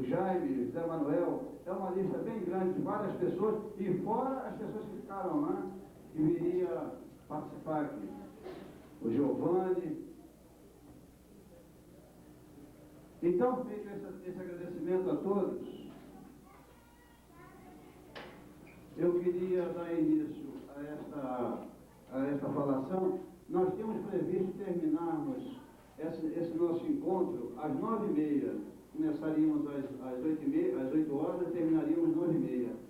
Jaime, Zé Manuel, é uma lista bem grande de várias pessoas, e fora as pessoas que ficaram lá, que viria participar aqui. O Giovanni. Então, feito esse agradecimento a todos, eu queria dar início a esta falação. Nós temos previsto terminarmos esse nosso encontro às 9h30. Começaríamos às 8h30, às 8 horas, e terminaríamos às 9h30.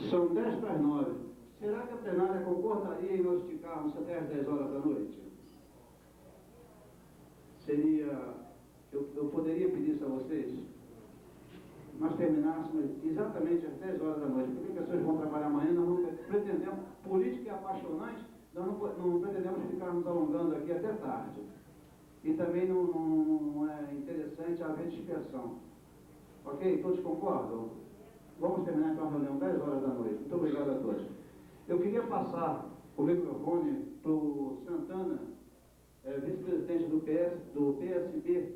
São 10:50. Será que a plenária concordaria em nós esticarmos até às 10 horas da noite? Eu poderia pedir isso a vocês? Nós terminássemos exatamente às 10 horas da noite, porque as pessoas vão trabalhar amanhã, nós não pretendemos, política é apaixonante, nós não pretendemos ficar nos alongando aqui até tarde. E também não é interessante haver dispersão. Ok? Todos concordam? Vamos terminar então a reunião 10 horas da noite. Muito obrigado a todos. Eu queria passar o microfone para o Santana, vice-presidente do PSB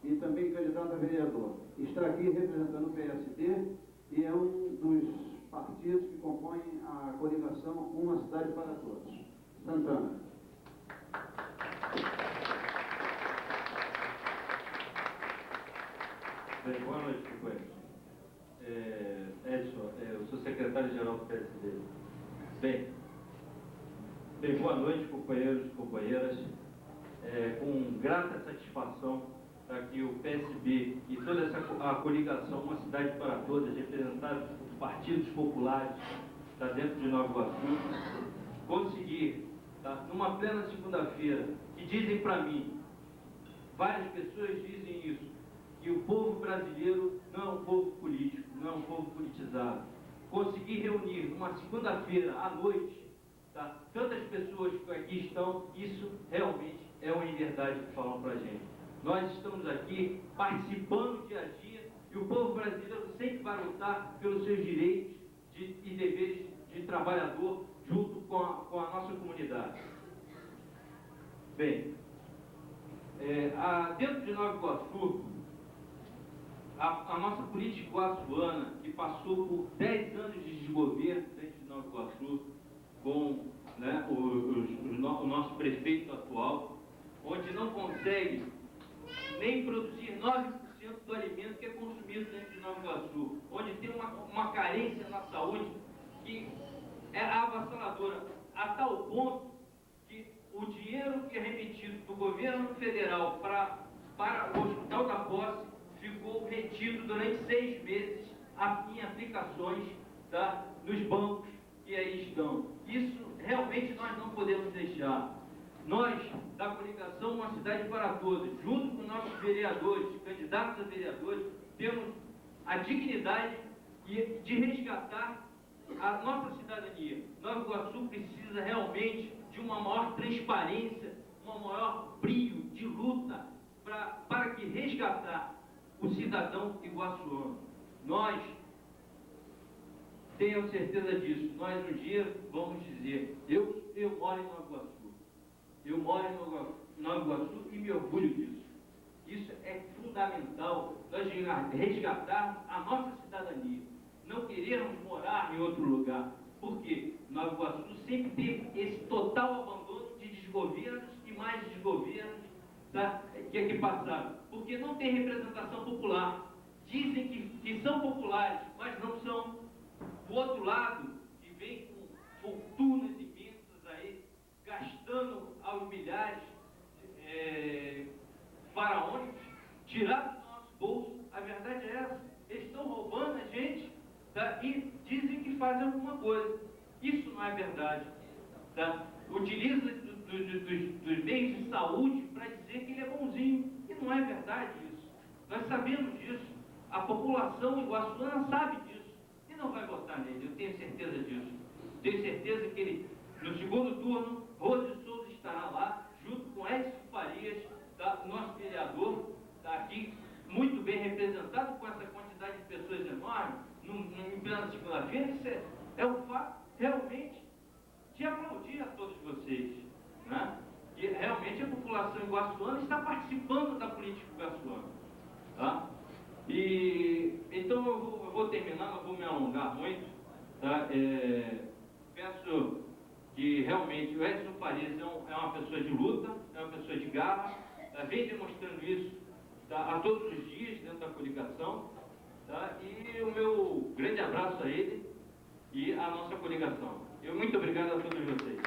e também candidato a vereador. Está aqui representando o PSB e é um dos partidos que compõem a coligação Uma Cidade para Todos. Santana. Bem, boa noite, companheiros. Edson, eu sou secretário-geral do PSD. Bem, boa noite, companheiros e companheiras. Com grata satisfação que o PSB e toda a coligação Uma Cidade para Todas, representados por partidos populares, dentro de Nova Iguaçu, conseguir, numa plena segunda-feira, que dizem para mim, várias pessoas dizem isso, que o povo brasileiro não é um povo político, não é um povo politizado. Conseguir reunir numa segunda-feira à noite, tantas pessoas que aqui estão, isso realmente é uma liberdade que falam para a gente. Nós estamos aqui participando dia a dia e o povo brasileiro sempre vai lutar pelos seus direitos e deveres de trabalhador junto com a nossa comunidade. Bem, dentro de Nova Iguaçu, a nossa política iguaçuana, que passou por 10 anos de desgoverno dentro de Nova Iguaçu, com o nosso prefeito atual, onde não consegue nem produzir 9% do alimento que é consumido dentro de Nova Iguaçu, onde tem uma carência na saúde que é avassaladora, a tal ponto que o dinheiro que é remetido do governo federal para o Hospital da Posse ficou retido durante 6 meses em aplicações nos bancos que aí estão. Isso realmente nós não podemos deixar. Nós, da coligação Uma Cidade para Todos, junto com nossos vereadores, candidatos a vereadores, temos a dignidade de resgatar a nossa cidadania. Nova Iguaçu precisa realmente de uma maior transparência, um maior brio de luta para que resgatar o cidadão iguaçuano. Nós, tenham certeza disso, nós um dia vamos dizer, eu moro em Nova Iguaçu. Eu moro em Nova Iguaçu e me orgulho disso. Isso é fundamental, nós resgatarmos a nossa cidadania. Não queremos morar em outro lugar. Por quê? Nova Iguaçu sempre teve esse total abandono de desgovernos e mais desgovernos que aqui passaram. Porque não tem representação popular. Dizem que são populares, mas não são. Do outro lado, que vem com fortunas imensas aí, gastando aos milhares faraônicos, tirados do nosso bolso. A verdade é essa. Eles estão roubando a gente e dizem que fazem alguma coisa. Isso não é verdade. Utiliza dos meios de saúde para dizer que ele é bonzinho. E não é verdade isso. Nós sabemos disso. A população iguaçuana sabe disso. E não vai votar nele, eu tenho certeza disso. Tenho certeza que ele, no segundo turno, Rose Souza estará lá, junto com Edson Farias, nosso vereador, está aqui muito bem representado com essa quantidade de pessoas enorme, em plena segunda-feira. Isso é um fato realmente de aplaudir a todos vocês, né? E realmente a população população iguaçuana está participando da política iguaçuana. Tá? E, então eu vou terminar, não vou me alongar muito. Tá? Peço que realmente o Edson Farias é uma pessoa de luta, é uma pessoa de garra, vem demonstrando isso, tá? A todos os dias dentro da coligação. Tá? E o meu grande abraço a ele e a nossa coligação. Muito obrigado a todos vocês.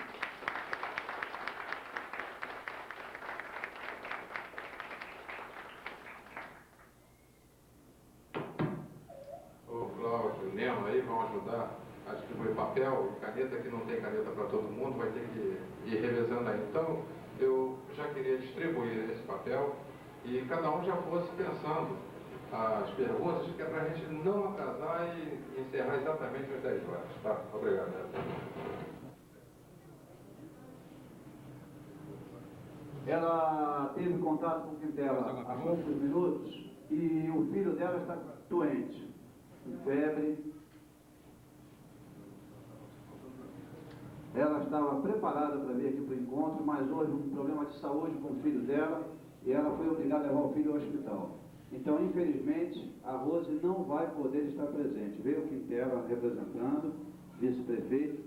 O Cláudio, o Nemo aí vão ajudar a distribuir papel e caneta, que não tem caneta para todo mundo, vai ter que ir revezando aí. Então, eu já queria distribuir esse papel e cada um já fosse pensando as perguntas, que é para a gente não atrasar e encerrar exatamente às 10 horas. Tá? Obrigado. Ela teve contato com o Quintela há poucos minutos e o filho dela está doente, com febre. Ela estava preparada para vir aqui para o encontro, mas houve um problema de saúde com o filho dela e ela foi obrigada a levar o filho ao hospital. Então, infelizmente, a Rose não vai poder estar presente. Veio o Quintela representando, vice-prefeito,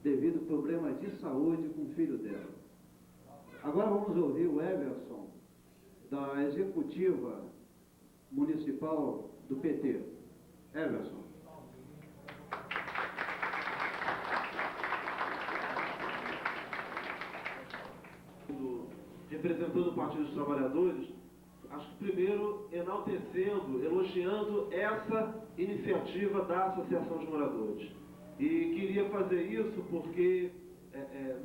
devido a problemas de saúde com o filho dela. Agora vamos ouvir o Everson, da Executiva Municipal do PT. Everson. Representando o Partido dos Trabalhadores, acho que primeiro enaltecendo, elogiando essa iniciativa da Associação dos Moradores. E queria fazer isso porque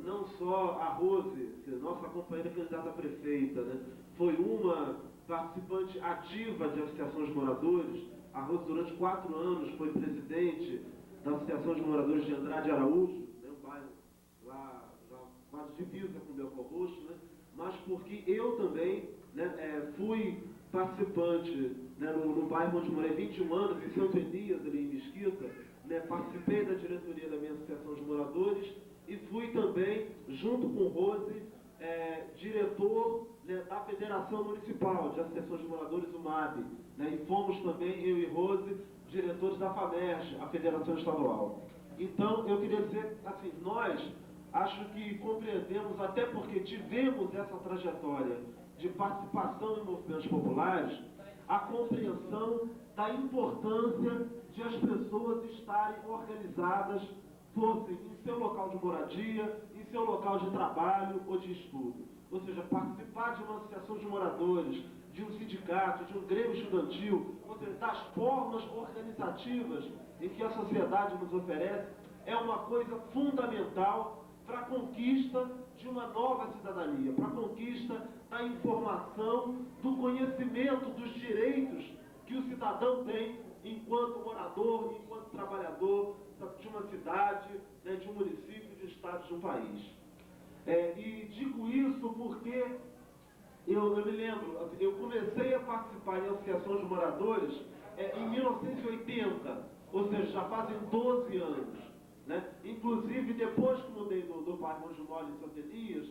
não só a Rose, nossa companheira candidata a prefeita, né, foi uma participante ativa de Associação dos Moradores. A Rose durante 4 anos foi presidente da Associação dos Moradores de Andrade Araújo, né, um bairro lá quase divisa com Belfort Roxo, né, mas porque eu também, né, fui participante, né, no bairro onde morei 21 anos, em Santo Elias, ali em Mesquita, né, participei da diretoria da minha Associação de Moradores e fui também, junto com Rose, diretor, né, da Federação Municipal de Associações de Moradores, o MAB, né, e fomos também, eu e Rose, diretores da FAMERJ, a Federação Estadual. Então, eu queria dizer, assim, nós acho que compreendemos, até porque tivemos essa trajetória de participação em movimentos populares, a compreensão da importância de as pessoas estarem organizadas, fossem em seu local de moradia, em seu local de trabalho ou de estudo. Ou seja, participar de uma associação de moradores, de um sindicato, de um grêmio estudantil, ou seja, das formas organizativas em que a sociedade nos oferece, é uma coisa fundamental para a conquista de uma nova cidadania, para a conquista da informação, do conhecimento dos direitos que o cidadão tem enquanto morador, enquanto trabalhador de uma cidade, né, de um município, de um estado, de um país. E digo isso porque eu me lembro, eu comecei a participar em associações de moradores em 1980, ou seja, já fazem 12 anos. Né? Inclusive, depois que mudei do bairro onde moro, em Santo Elias,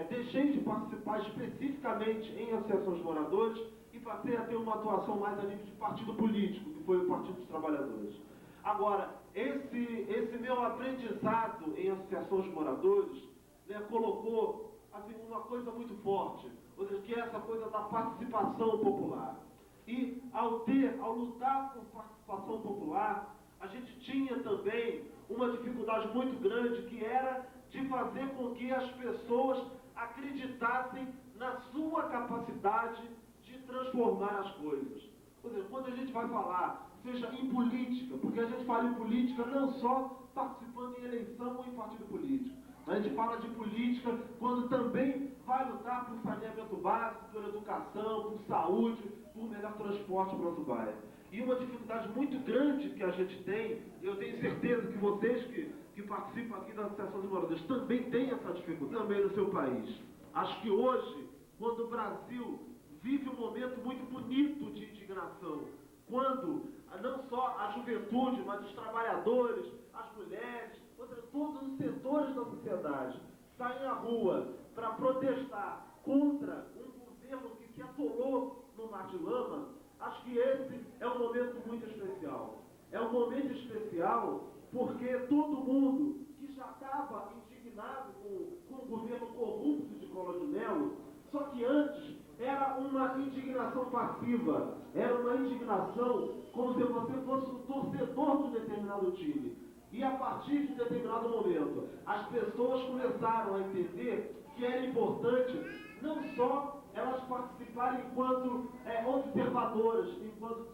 deixei de participar especificamente em associações de moradores e passei a ter uma atuação mais a nível de partido político, que foi o Partido dos Trabalhadores. Agora, esse meu aprendizado em associações de moradores, né, colocou assim, uma coisa muito forte, ou seja, que é essa coisa da participação popular. E ao lutar por participação popular, a gente tinha também uma dificuldade muito grande, que era de fazer com que as pessoas acreditassem na sua capacidade de transformar as coisas. Ou seja, quando a gente vai falar, seja em política, porque a gente fala em política não só participando em eleição ou em partido político, mas a gente fala de política quando também vai lutar por saneamento básico, por educação, por saúde, por melhor transporte para o nosso bairro. E uma dificuldade muito grande que a gente tem, e eu tenho certeza que vocês que participam aqui da Associação de Moradores também têm essa dificuldade também no seu país. Acho que hoje, quando o Brasil vive um momento muito bonito de indignação, quando não só a juventude, mas os trabalhadores, as mulheres, todos os setores da sociedade saem à rua para protestar contra um governo que se atolou no mar de lama, acho que esse é um momento muito especial. É um momento especial porque todo mundo que já estava indignado com o governo corrupto de Collor de Mello, só que antes era uma indignação passiva, era uma indignação como se você fosse um torcedor de um determinado time. E a partir de um determinado momento, as pessoas começaram a entender que era importante não só elas participarem enquanto observadoras, enquanto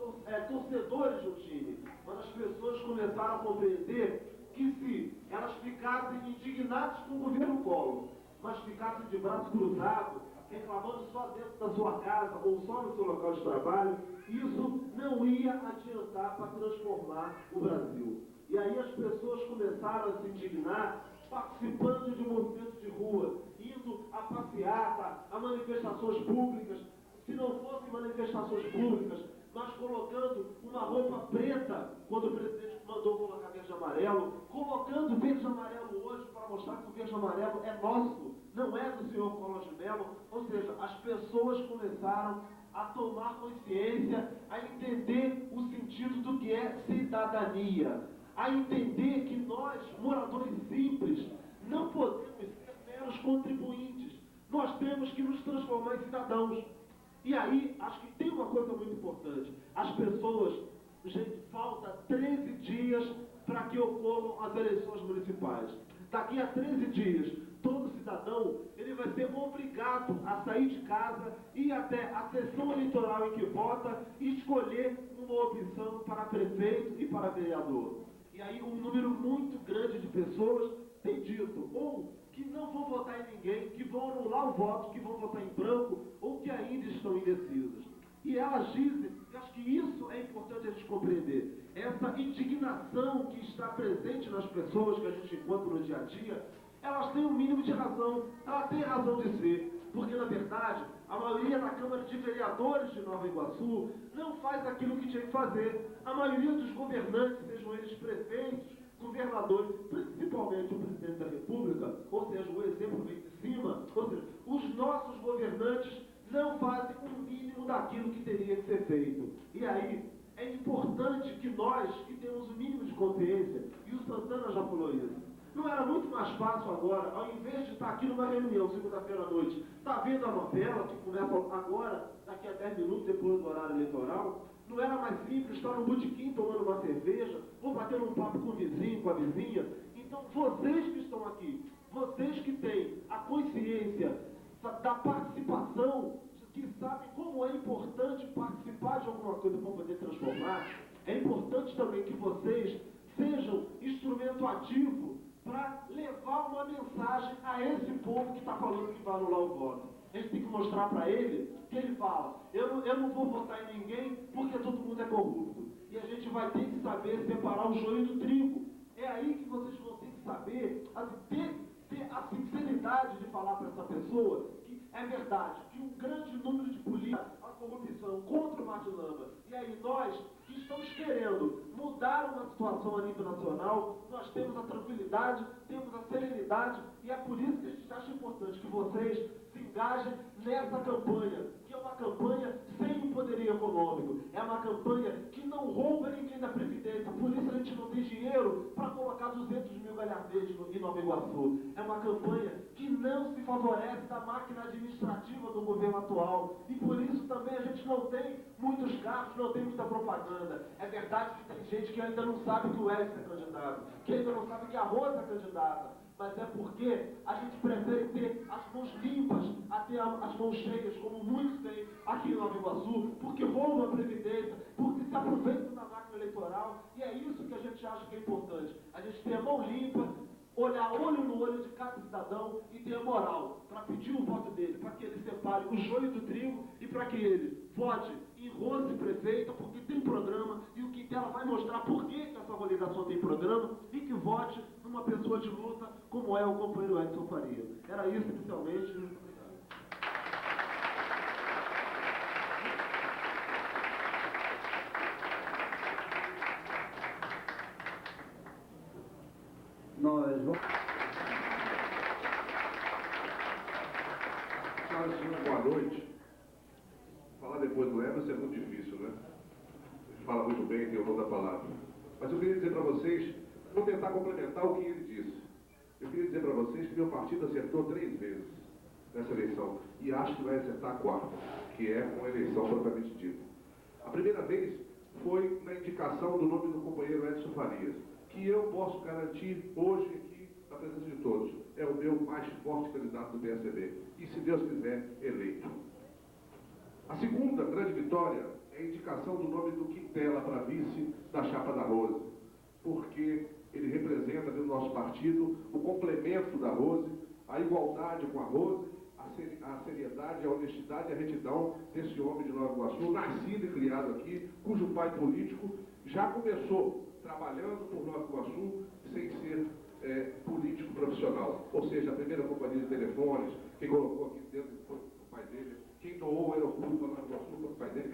torcedores do time, mas as pessoas começaram a compreender que se elas ficassem indignadas com o governo Collor, mas ficassem de braço cruzado, reclamando só dentro da sua casa ou só no seu local de trabalho, isso não ia adiantar para transformar o Brasil. E aí as pessoas começaram a se indignar, participando de movimentos de rua, indo a passeata, a manifestações públicas, se não fossem manifestações públicas, mas colocando uma roupa preta, quando o presidente mandou colocar verde e amarelo, colocando verde e amarelo hoje para mostrar que o verde e amarelo é nosso, não é do senhor Collor de Mello. Ou seja, as pessoas começaram a tomar consciência, a entender o sentido do que é cidadania, a entender que nós, moradores simples, não podemos ser meros contribuintes, nós temos que nos transformar em cidadãos. E aí, acho que tem uma coisa muito importante. As pessoas, gente, falta 13 dias para que ocorram as eleições municipais. Daqui a 13 dias, todo cidadão, ele vai ser obrigado a sair de casa, ir até a sessão eleitoral em que vota e escolher uma opção para prefeito e para vereador. E aí um número muito grande de pessoas tem dito, ou que não vão votar em ninguém, que vão anular o voto, que vão votar em branco, ou que ainda estão indecisas. E elas dizem, eu acho que isso é importante a gente compreender, essa indignação que está presente nas pessoas que a gente encontra no dia a dia, elas têm um mínimo de razão, elas têm razão de ser, porque na verdade, a maioria da Câmara de Vereadores de Nova Iguaçu não faz aquilo que tinha que fazer. A maioria dos governantes, sejam eles prefeitos, governadores, principalmente o presidente da República, ou seja, o exemplo vem de cima, ou seja, os nossos governantes não fazem o mínimo daquilo que teria que ser feito. E aí, é importante que nós, que temos o mínimo de consciência, e o Santana já falou isso, não era muito mais fácil agora, ao invés de estar aqui numa reunião, segunda-feira à noite, está vendo a novela, que começa agora, daqui a 10 minutos, depois do horário eleitoral, não era mais simples estar no botequim tomando uma cerveja, ou batendo um papo com o vizinho, com a vizinha? Então, vocês que estão aqui, vocês que têm a consciência da participação, que sabem como é importante participar de alguma coisa para poder transformar, é importante também que vocês sejam instrumento ativo para levar uma mensagem a esse povo que está falando que vai anular o voto. A gente tem que mostrar para ele que ele fala, eu não vou votar em ninguém porque todo mundo é corrupto. E a gente vai ter que saber separar o joio do trigo. É aí que vocês vão ter que saber, ter a sinceridade de falar para essa pessoa que é verdade, que um grande número de políticos, a corrupção contra o mar de lama, e aí nós que estamos querendo mudar uma situação a nível nacional, nós temos a tranquilidade, temos a serenidade, e é por isso que a gente acha importante que vocês se engajem nessa campanha, que é uma campanha sem poderio econômico, é uma campanha que não rouba ninguém da Previdência, por isso a gente não tem dinheiro para colocar 200 mil galhardetes em Nova Iguaçu, é uma campanha que não se favorece da máquina administrativa do governo atual, e por isso também a gente não tem muitos cargos, não tem muita propaganda. É verdade que tem gente que ainda não sabe que o Edson é candidato, que ainda não sabe que a Rosa é candidata, mas é porque a gente prefere ter as mãos limpas a ter as mãos cheias, como muitos têm aqui em Nova Iguaçu, porque roubam a Previdência, porque se aproveitam da máquina eleitoral, e é isso que a gente acha que é importante. A gente ter a mão limpa, olhar olho no olho de cada cidadão e ter a moral para pedir o voto dele, para que ele separe o joio do trigo e para que ele vote em Rose prefeita, porque tem programa, e o Quintela vai mostrar por que essa coligação tem programa, e que vote numa pessoa de luta como é o companheiro Edson Faria. Era isso inicialmente. Muito obrigado. Nós vamos... senhoras e senhores, boa noite. Falar depois do Emerson é muito difícil, né? Ele fala muito bem, tem o dom da palavra. Mas eu queria dizer para vocês, vou tentar complementar o que ele disse. Eu queria dizer para vocês que meu partido acertou 3 vezes nessa eleição. E acho que vai acertar a 4ª, que é uma eleição propriamente dita. A primeira vez foi na indicação do nome do companheiro Edson Farias, que eu posso garantir hoje aqui, na presença de todos, é o meu mais forte candidato do PSDB. E, se Deus quiser, eleito. A segunda grande vitória é a indicação do nome do Quintela para vice da chapa da Rose, porque ele representa dentro do nosso partido o complemento da Rose, a igualdade com a Rose, a seriedade, a honestidade e a retidão desse homem de Nova Iguaçu, nascido e criado aqui, cujo pai político já começou trabalhando por Nova Iguaçu sem ser político profissional. Ou seja, a primeira companhia de telefones, quem colocou aqui dentro foi o pai dele, quem doou o aeroporto para Nova Iguaçu foi o pai dele.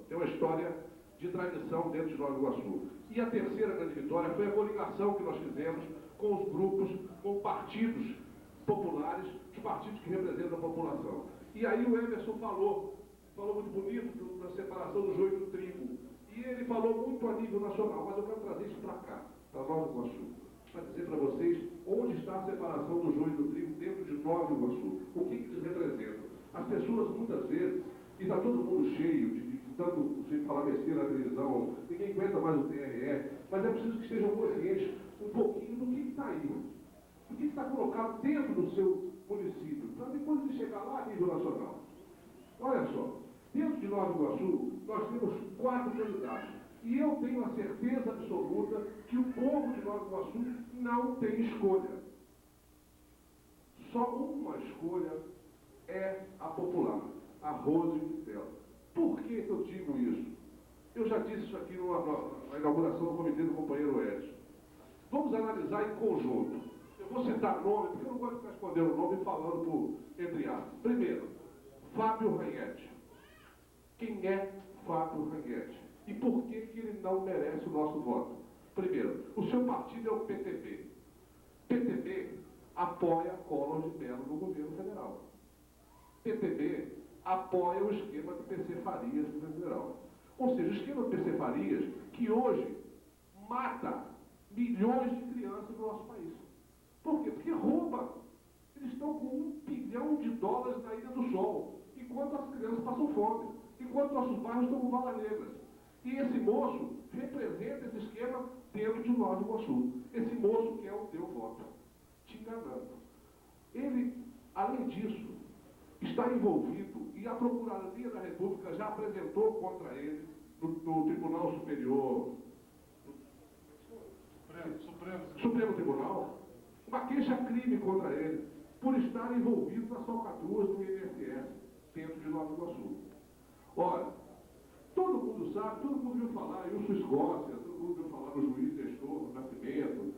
Tem uma história de tradição dentro de Nova Iguaçu. E a terceira grande vitória foi a coligação que nós fizemos com os grupos, com partidos populares, os partidos que representam a população. E aí o Emerson falou muito bonito da separação do joio do trigo. E ele falou muito a nível nacional, mas eu quero trazer isso para cá, para Nova Iguaçu, para dizer para vocês onde está a separação do joio do trigo dentro de Nova Iguaçu. O que eles representam? As pessoas, muitas vezes, e está todo mundo cheio de tanto de falar besteira na televisão, ninguém aguenta mais o TRE, mas é preciso que estejam conscientes um pouquinho do que está aí, do que está colocado dentro do seu município, para depois de chegar lá a nível nacional. Olha só, dentro de Nova Iguaçu, nós temos 4 candidatos, e eu tenho a certeza absoluta que o povo de Nova Iguaçu não tem escolha. Só uma escolha é a popular, a Rose Quintela. Por que eu digo isso? Eu já disse isso aqui na inauguração do comitê do companheiro Edson. Vamos analisar em conjunto. Eu vou citar nome, porque eu não gosto de ficar escondendo o nome e falando por entre aspas. Primeiro, Fábio Ranhetti. Quem é Fábio Ranhetti? E por que ele não merece o nosso voto? Primeiro, o seu partido é o PTB. PTB apoia Collor de Mello no governo federal. PTB apoia o esquema de PC Farias no governo federal. Ou seja, o esquema de PC Farias, que hoje mata milhões de crianças no nosso país. Por quê? Porque rouba. Eles estão com $1 bilhão na Ilha do Sol, enquanto as crianças passam fome, enquanto nossos bairros estão com valas negras. E esse moço representa esse esquema dentro de Nova Iguaçu. Esse moço quer o teu voto, te enganando. Ele, além disso, está envolvido, e a Procuradoria da República já apresentou contra ele no Tribunal Superior, Supremo Tribunal, uma queixa-crime contra ele, por estar envolvido nas falcatruas do INSS dentro de Nova Iguaçu. Olha, todo mundo sabe, todo mundo viu falar, Wilson Escócia, todo mundo viu falar no juiz Nestor, Nascimento,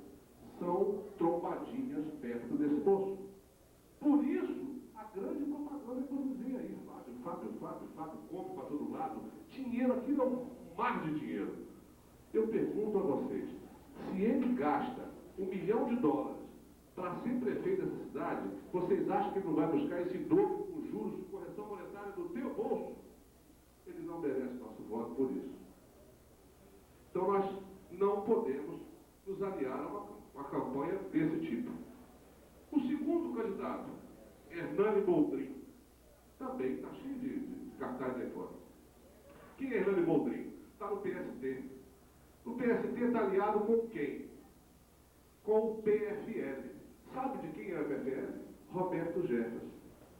são trombadinhas perto desse moço. Por isso, a grande propaganda que eu dizer aí, Fábio, compra para todo lado, dinheiro aqui é um mar de dinheiro. Eu pergunto a vocês, se ele gasta $1 milhão para ser prefeito dessa cidade, vocês acham que ele não vai buscar esse dobro com juros de correção monetária do teu bolso? Ele não merece nosso voto por isso. Então nós não podemos nos aliar a uma campanha desse tipo. O segundo candidato, Hernani Boldrin, também está cheio de cartazes aí fora. Quem é Hernani Boldrin? Está no PST. O PST está aliado com quem? Com o PFL. Sabe de quem é o PFL? Roberto Jefferson.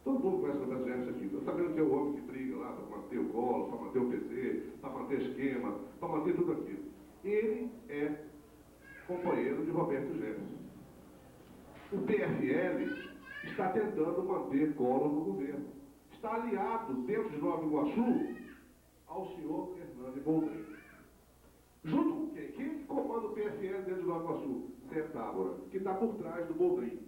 Todo mundo conhece o Roberto Jefferson aqui. Estou sabendo que é o homem que briga lá para manter o Collor, para manter o PC, para manter esquema, para manter tudo aquilo. Ele é companheiro de Roberto Jefferson. O PFL está tentando manter Collor no governo. Está aliado dentro de Nova Iguaçu ao senhor Hernani Boldrin. Junto com quem? Quem comanda o PFL dentro de Nova Iguaçu? Zé Tábora, que está por trás do Boldrin.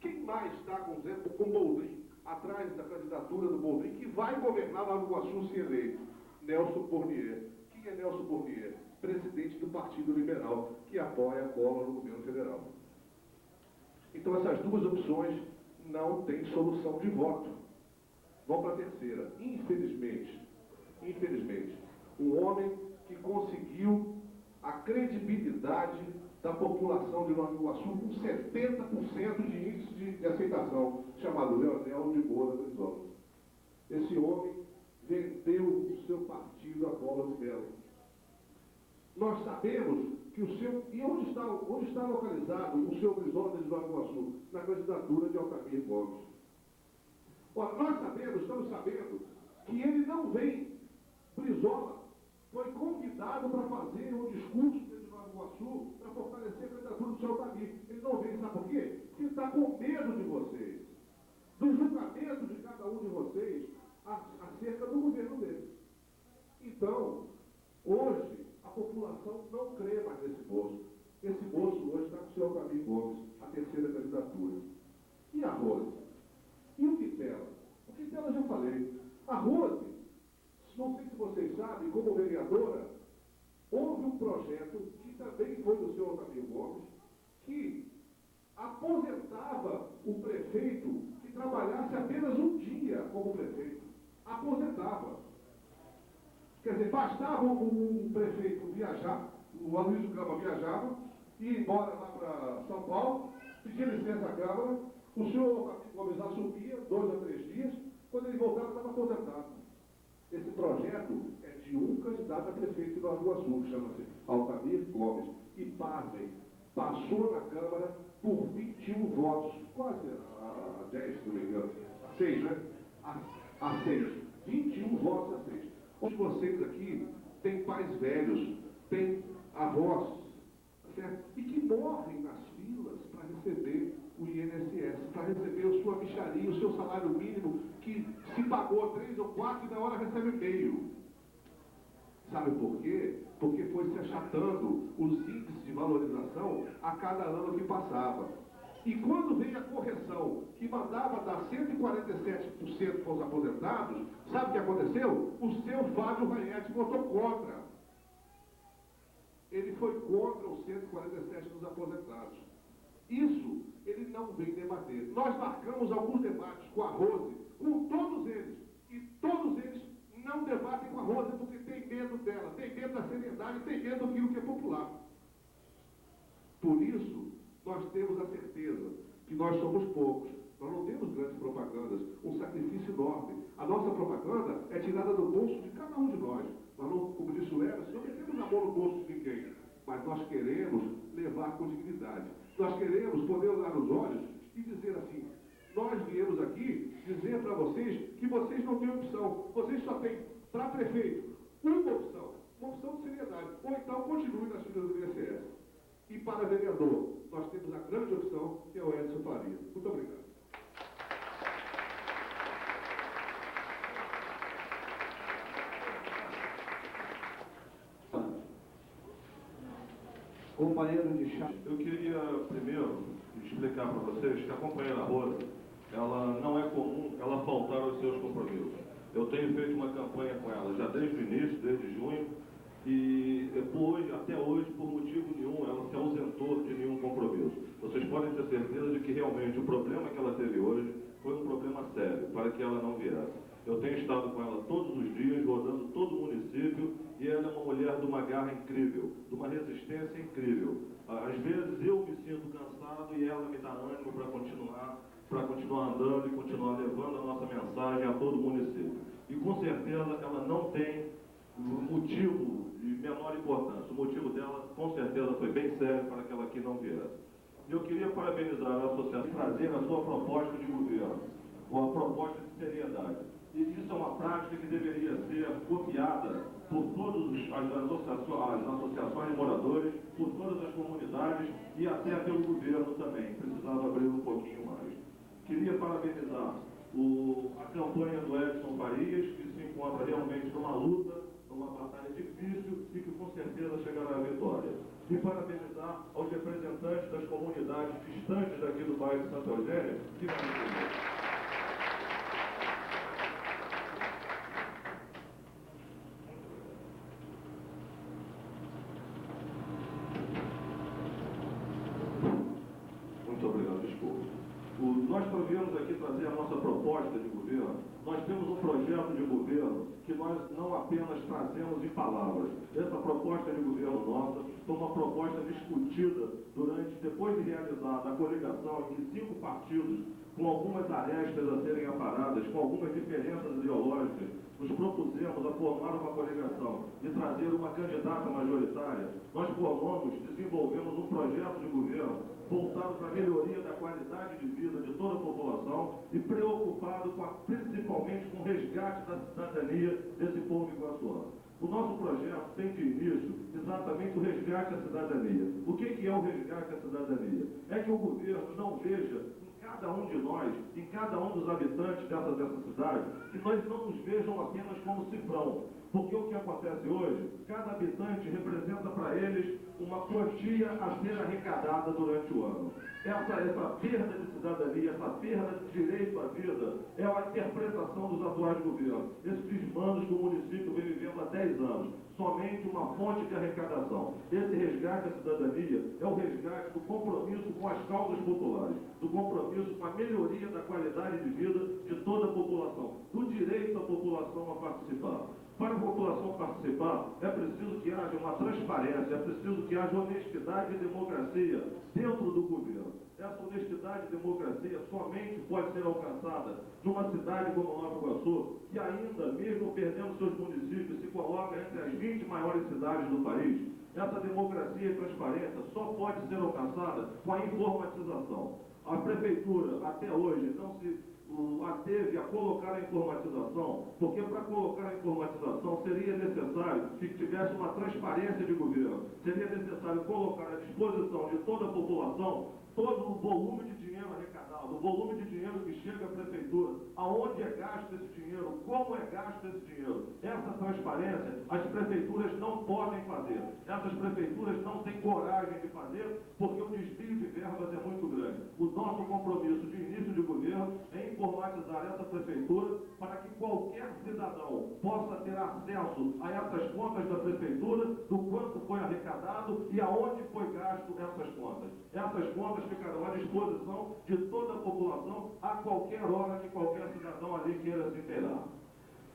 Quem mais está com o Boldrin, atrás da candidatura do Boldrin, que vai governar Nova Iguaçu se eleito? Nelson Bornier. Quem é Nelson Bornier? Presidente do Partido Liberal, que apoia Collor no governo federal. Então essas duas opções não têm solução de voto. Vamos para a terceira. Infelizmente, um homem que conseguiu a credibilidade da população de Nova Iguaçu com 70% de índice de aceitação, chamado Leonel de Moura Brizola. Esse homem vendeu o seu partido a bola de mel. Nós sabemos que o seu... E onde está localizado o seu Brizola de Nova Iguaçu? Na candidatura de Altamir Gomes. Ora, estamos sabendo que ele não vem. Brizola foi convidado para fazer um discurso dentro de Nova Iguaçu para fortalecer a candidatura do seu Altamir. Ele não vem, sabe por quê? Porque ele está com medo de vocês. Do julgamento de cada um de vocês acerca do governo dele. Então, hoje, a população não crê mais nesse moço. Esse moço hoje está com o seu Altamir Gomes, a terceira candidatura. E a Rose? E o Quintela? O Quintela eu já falei. A Rose, não sei se vocês sabem, como vereadora, houve um projeto que também foi do seu Altamir Gomes, que aposentava o prefeito que trabalhasse apenas um dia como prefeito. Aposentava. Quer dizer, bastava um prefeito viajar, o Aloysio Gama viajava, ia embora lá para São Paulo, pedia licença à Câmara, o senhor Altamir Gomes assumia 2 a 3 dias, quando ele voltava estava aposentado. Esse projeto é de um candidato a prefeito de Nova Iguaçu, que chama-se Altamir Gomes. E pasmem, passou na Câmara por 21 votos, quase a 10, se não me engano. A 6, né? A 6. 21 votos a 6. Todos vocês aqui têm pais velhos, têm avós, certo? E que morrem nas filas para receber o INSS, para receber a sua mixaria, o seu salário mínimo, que se pagou 3 ou 4 e na hora recebe meio. Sabe por quê? Porque foi se achatando os índices de valorização a cada ano que passava. E quando veio a correção, que mandava dar 147% para os aposentados, sabe o que aconteceu? O seu Fábio Raiete votou contra. Ele foi contra os 147 dos aposentados. Isso ele não vem debater. Nós marcamos alguns debates com a Rose, com todos eles. E todos eles não debatem com a Rose porque tem medo dela, tem medo da seriedade, tem medo daquilo que é popular. Por isso, nós temos a certeza que nós somos poucos. Nós não temos grandes propagandas, um sacrifício enorme. A nossa propaganda é tirada do bolso de cada um de nós. Nós não, como disse o Emerson, não metemos a mão no bolso de ninguém. Mas nós queremos levar com dignidade. Nós queremos poder olhar nos olhos e dizer assim, nós viemos aqui dizer para vocês que vocês não têm opção. Vocês só têm, para prefeito, uma opção de seriedade. Ou então continue nas filas do INSS. E para vereador, nós temos a grande opção, que é o Edson Faria. Muito obrigado. Companheiro de chá. Eu queria primeiro explicar para vocês que a companheira Rosa, ela não é comum ela faltar aos seus compromissos. Eu tenho feito uma campanha com ela já desde o início, desde junho, e até hoje, por motivo nenhum, ela se ausentou de nenhum compromisso. Vocês podem ter certeza de que realmente o problema que ela teve hoje foi um problema sério, para que ela não viesse. Eu tenho estado com ela todos os dias, rodando todo o município, e ela é uma mulher de uma garra incrível, de uma resistência incrível. Às vezes eu me sinto cansado e ela me dá ânimo para continuar andando e continuar levando a nossa mensagem a todo o município. E com certeza ela não tem motivo de menor importância. O motivo dela, com certeza, foi bem sério para que ela aqui não viesse. Eu queria parabenizar a associação e trazer a sua proposta de governo, uma proposta de seriedade. E isso é uma prática que deveria ser copiada por todas as associações de moradores, por todas as comunidades e até pelo governo também. Precisava abrir um pouquinho mais. Queria parabenizar a campanha do Edson Farias, que se encontra realmente numa luta, numa batalha difícil e que com certeza chegará à vitória. E parabenizar aos representantes das comunidades distantes daqui do bairro de Santa Eugênia, que vão entender. Muito obrigado, desculpa. nós viemos aqui trazer a nossa proposta de governo. Nós temos um projeto de governo que nós não apenas trazemos em palavras. Essa proposta de governo nossa foi uma proposta discutida depois de realizada a coligação em que 5 partidos, com algumas arestas a serem aparadas, com algumas diferenças ideológicas, nos propusemos a formar uma coligação e trazer uma candidata majoritária. Nós desenvolvemos um projeto de governo voltado para a melhoria da qualidade de vida de toda a população e preocupado principalmente com o resgate da cidadania desse povo iguaçuano. O nosso projeto tem de início exatamente o resgate à cidadania. O que é o resgate à cidadania? É que o governo não veja em cada um de nós, em cada um dos habitantes dessa cidade, que nós não nos vejam apenas como cifrão. Porque o que acontece hoje, cada habitante representa para eles uma quantia a ser arrecadada durante o ano. Essa perda de cidadania, essa perda de direito à vida, é a interpretação dos atuais governos. Esses desmandos que o município vem vivendo há 10 anos, somente uma fonte de arrecadação. Esse resgate à cidadania é o resgate do compromisso com as causas populares, do compromisso com a melhoria da qualidade de vida de toda a população, do direito da população a participar. Para a população participar, é preciso que haja uma transparência, é preciso que haja honestidade e democracia dentro do governo. Essa honestidade e democracia somente pode ser alcançada numa cidade como Nova Iguaçu, que ainda, mesmo perdendo seus municípios, se coloca entre as 20 maiores cidades do país. Essa democracia e transparência só pode ser alcançada com a informatização. A prefeitura, até hoje, não se ateve a colocar a informatização, porque para colocar a informatização seria necessário que tivesse uma transparência de governo, seria necessário colocar à disposição de toda a população todo o volume de dinheiro arrecadado, o volume de dinheiro que chega à prefeitura, aonde é gasto esse dinheiro, como é gasto esse dinheiro. Essa transparência as prefeituras não podem fazer. Essas prefeituras não têm coragem de fazer porque o desvio de verbas é muito grande. O nosso compromisso de início de governo é informatizar essa prefeitura para que qualquer cidadão possa ter acesso a essas contas da prefeitura, do quanto foi arrecadado e aonde foi gasto essas contas. Essas contas ficarão à disposição de toda a população a qualquer hora que qualquer cidadão ali queira se inteirar.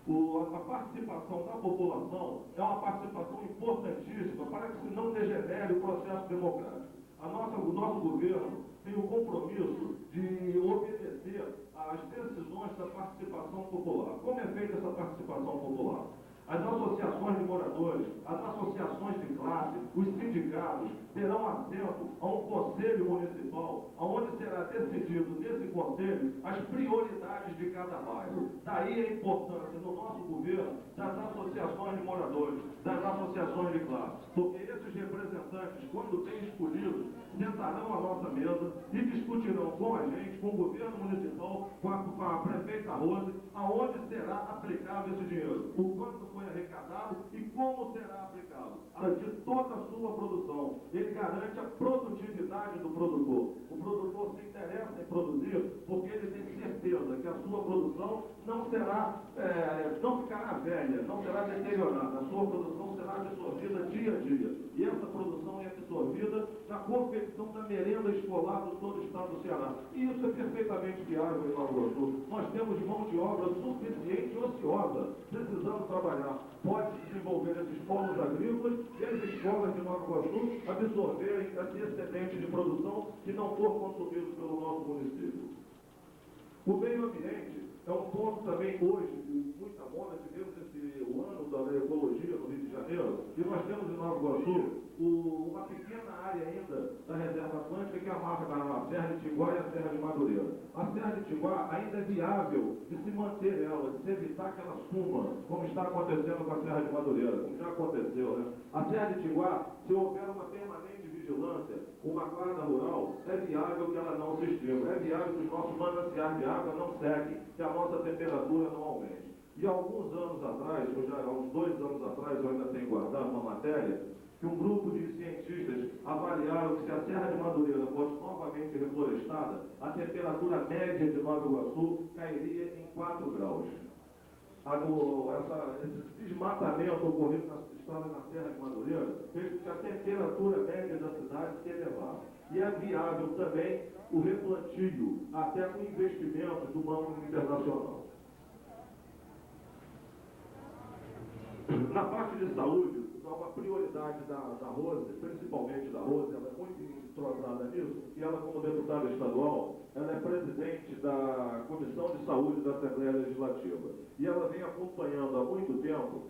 A participação da população é uma participação importantíssima para que se não degenere o processo democrático. O nosso governo tem o compromisso de obedecer às decisões da participação popular. Como é feita essa participação popular? As associações de moradores, as associações de classe, os sindicatos terão acesso a um conselho municipal, onde será decidido nesse conselho as prioridades de cada bairro. Daí a importância no nosso governo das associações de moradores, das associações de classe, porque esses representantes, quando bem escolhidos, sentarão à nossa mesa e discutirão com a gente, com o governo municipal, com a prefeita Rose, aonde será aplicado esse dinheiro, o quanto foi arrecadado e como será aplicado. De toda a sua produção. Ele garante a produtividade do produtor. O produtor se interessa em produzir porque ele tem certeza que a sua produção não ficará velha, não será deteriorada. A sua produção será absorvida dia a dia. E essa produção é absorvida na confecção da merenda escolar de todo o estado do Ceará. E isso é perfeitamente viável em Nova Iguaçu. Nós temos mão de obra suficiente e ociosa, precisando trabalhar. Pode desenvolver esses polos agrícolas e as escolas de Nova Iguaçu absorverem esse excedente de produção que não for consumido pelo nosso município. O meio ambiente é um ponto também hoje de muita moda. Tivemos o ano da ecologia no Rio de Janeiro e nós temos em Nova Iguaçu uma pequena área ainda da Reserva Atlântica que amarra a Serra de Tiguá e a Serra de Madureira. A Serra de Tiguá ainda é viável de se manter ela, de se evitar que ela suma, como está acontecendo com a Serra de Madureira, como já aconteceu, né? A Serra de Tiguá, se houver uma permanente vigilância, uma guarda rural, é viável que ela não se extinga, é viável que os nossos mananciais de água não sequem, que a nossa temperatura não aumente. E há alguns anos atrás, há uns 2 anos atrás, eu ainda tenho guardado uma matéria, que um grupo de cientistas avaliaram que se a Serra de Madureira fosse novamente reflorestada, a temperatura média de Nova Iguaçu cairia em 4 graus. Esse desmatamento ocorrido na Serra de Madureira fez com que a temperatura média da cidade se elevasse. E é viável também o replantio, até com investimentos do Banco Internacional. Na parte de saúde, uma prioridade da Rose, principalmente da Rose, ela é muito entrosada nisso, e ela, como deputada estadual, ela é presidente da Comissão de Saúde da Assembleia Legislativa. E ela vem acompanhando há muito tempo,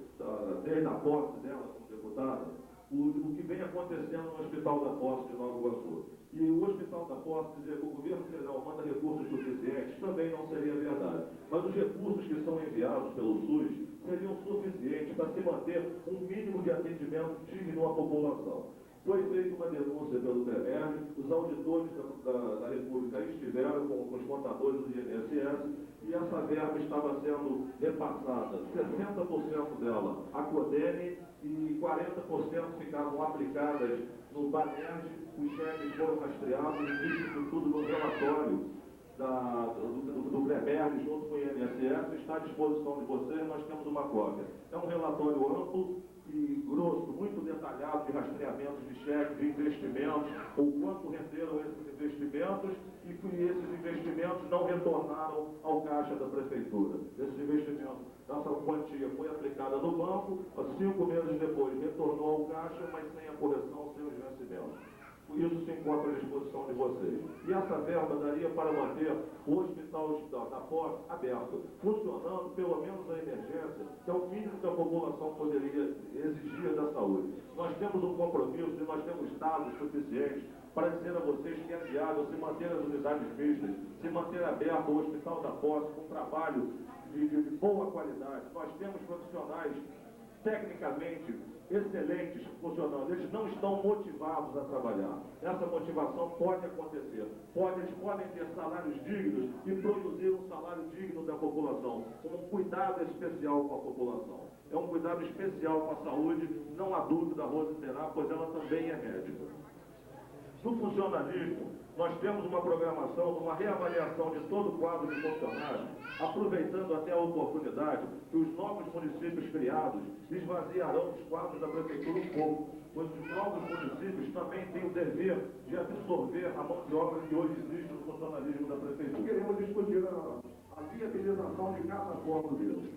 desde a posse dela como deputada, o que vem acontecendo no Hospital da Posse de Nova Iguaçu. E o Hospital da Posse dizer que o governo federal manda recursos suficientes também não seria verdade. Mas os recursos que são enviados pelo SUS seriam suficientes para se manter um mínimo de atendimento digno à população. Foi feita uma denúncia pelo PREMERG, os auditores da República estiveram com os contadores do INSS e essa verba estava sendo repassada, 60% dela à CODENE e 40% ficaram aplicadas no BANERG, os cheques foram rastreados, isso tudo no relatório do PREMERG junto com o INSS, está à disposição de vocês, nós temos uma cópia. É um relatório amplo e grosso, muito detalhado de rastreamentos de cheques, de investimentos, o quanto renderam esses investimentos e que esses investimentos não retornaram ao caixa da prefeitura. Esses investimentos, essa quantia foi aplicada no banco, 5 meses depois retornou ao caixa, mas sem a correção, sem os vencimentos. Isso se encontra à disposição de vocês. E essa verba daria para manter o Hospital da Posse aberto, funcionando pelo menos a emergência, que é o mínimo que a população poderia exigir da saúde. Nós temos um compromisso e nós temos dados suficientes para dizer a vocês que é viável se manter as unidades mistas, se manter aberto o Hospital da Posse com trabalho de boa qualidade. Nós temos profissionais tecnicamente excelentes funcionando, eles não estão motivados a trabalhar. Essa motivação pode acontecer. Eles podem ter salários dignos e produzir um salário digno da população, com um cuidado especial com a população. É um cuidado especial com a saúde, não há dúvida, a Rose terá, pois ela também é médica. No funcionalismo, nós temos uma programação, uma reavaliação de todo o quadro de funcionários, aproveitando até a oportunidade que os novos municípios criados esvaziarão os quadros da prefeitura um pouco, pois os novos municípios também têm o dever de absorver a mão de obra que hoje existe no funcionalismo da prefeitura. Queremos discutir a viabilização de cada forma deles.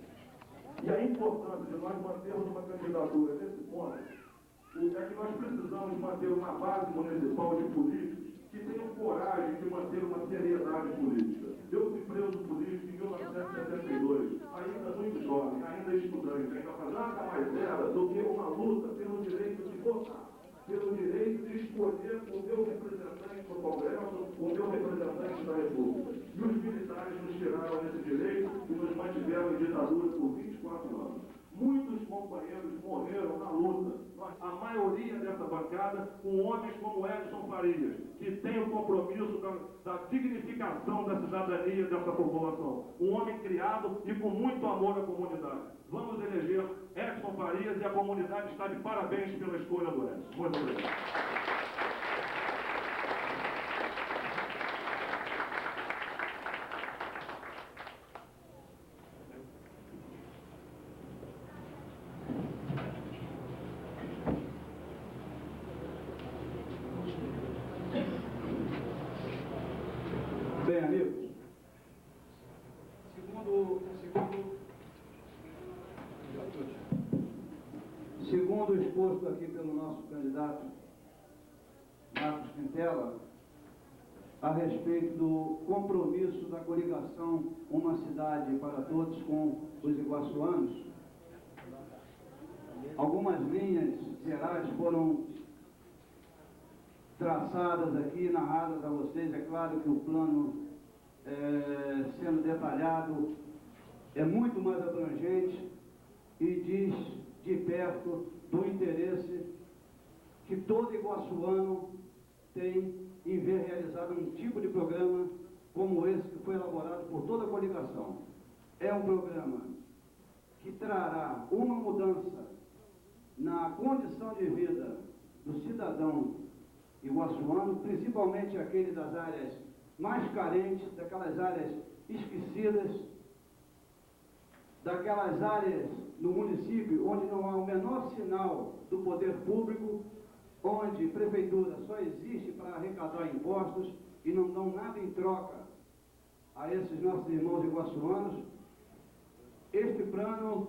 E a importância de nós mantermos uma candidatura nesse ponto é que nós precisamos manter uma base municipal de políticos que tenham coragem de manter uma seriedade política. Eu fui preso político em 1972, ainda muito jovem, ainda estudante, ainda nada mais era do que uma luta pelo direito de votar, pelo direito de escolher o meu representante no Congresso, o meu representante da República. E os militares nos tiraram esse direito e nos mantiveram em ditadura por 24 anos. Muitos companheiros morreram na luta. A maioria dessa bancada com homens como Edson Farias, que tem o compromisso da dignificação da cidadania dessa população. Um homem criado e com muito amor à comunidade. Vamos eleger Edson Farias e a comunidade está de parabéns pela escolha do Edson. Muito obrigado. Bem, amigos, segundo o exposto aqui pelo nosso candidato Marcos Quintela, a respeito do compromisso da coligação Uma Cidade para Todos com os iguaçuanos, algumas linhas gerais foram traçadas aqui, narradas a vocês. É claro que o plano, sendo detalhado, é muito mais abrangente e diz de perto do interesse que todo iguaçuano tem em ver realizado um tipo de programa como esse que foi elaborado por toda a coligação. É um programa que trará uma mudança na condição de vida do cidadão iguaçuano, principalmente aquele das áreas mais carentes, daquelas áreas esquecidas, daquelas áreas no município onde não há o menor sinal do poder público, onde prefeitura só existe para arrecadar impostos e não dão nada em troca a esses nossos irmãos iguaçuanos, este plano